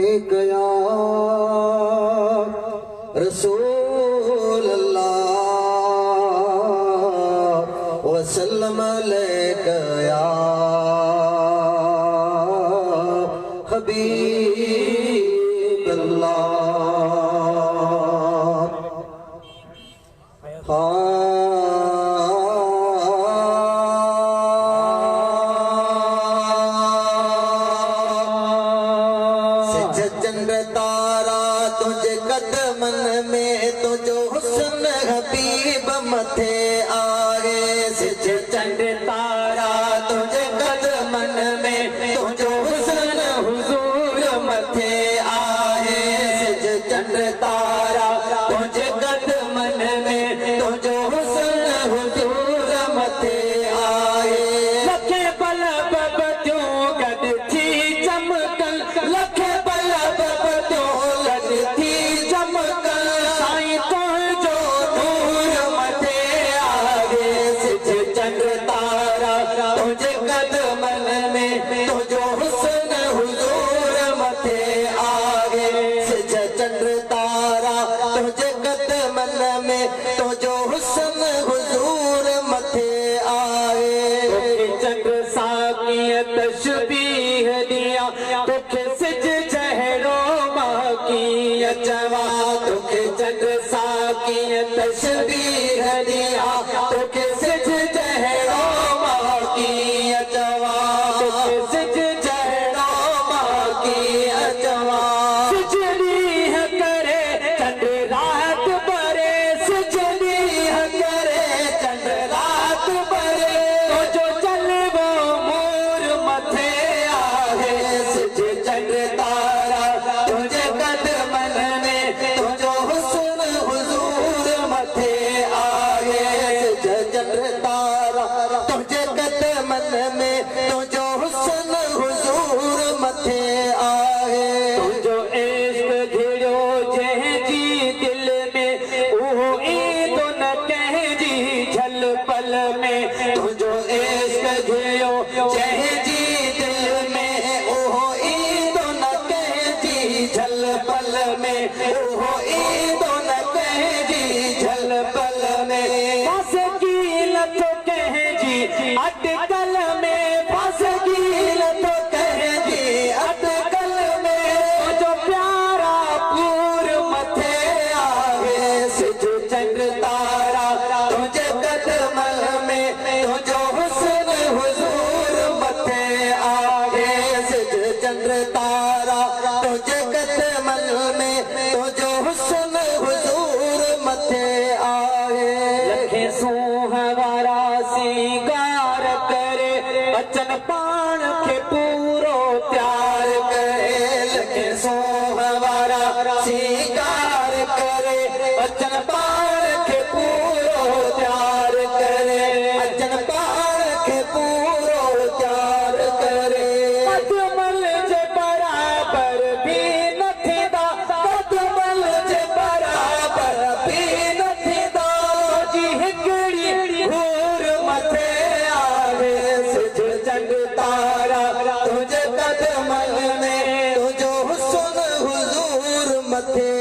अलैक या रसूल अल्लाह वसल्लम अलैक या हबीब अल्लाह। चंद्र तारा तुझे कदमन में तुझो हुस्न हबीब मथे आए। सिज चंद्र तारा तुझे कदमन में तुझो हुस्न हुजूर मथे आए। सिज चंद्र तारा तुझे कदमन में तुझो हुस्न हुजूर मथे आए। लखे पल बबजो गद थी चमकल, लखे चंद्र तारा तुझे कदमन में तुझो हुस्न हुजूर मथे आगे। सिज चंद्र तारा तुझे कदमन में तुझो हुस्न हुजूर मथे आए। चंद्र साकीय तशबीह दिया तुखे सिज चेहरो माकी जवा। तुखे चंद्र साकीय तशबीह दिया तुखे सिज चेहरो माकी जवा। तुखे सिज चेहरो माकी जवा। सिजदी है करे चंद्र रात बरे, सिजदी है करे चंद्र रात बरे। तो जो चल वो मोर मथे आए। सिज चंद्र तारा तुझे कदमन में तुझो हुस्न हुजूर मथे आए। सिज चंद्र तारा तुझे कदमन में तुझो हुस्न हुजूर मथे आए। तुझो इश्क घिड़ो जंहिंजी दिल में उहो ईंदो न कंहिंजी झल पल में। तुझो इश्क घिड़ो जंहिंजी दिल में उहो ईंदो न कंहिंजी झल पल में। उहो ईंदो न कंहिंजी झल पल में। फस कील तो कंहिंजी अटकल में, फस कील तो कंहिंजी अटकल में। तुझो प्यारा पूर मथे आए। सिज चंद्र तारा तुझे कदमन में तुझो हुस्न हुजूर मथे आए। सिज चंद्र तारा तुझे कदमन में तुझो हुस्न हुजूर मथे आए। लखे सूह वारा सिंगार करे अचन पान खे पूरो प्यार करे। लखे सूह वारा सिंगार करे अचन पान खे पूरो प्यार करे। अचन पान खे पूरो प्यार करे। कदमल जे बराबर भी न थींदा, कदमल जे बराबर भी न थींदा। जी हिकिड़ी हूर मथे आए। सिज चंद्र तारा तुझे कदमन में तुझो हुस्न हुजूर मथे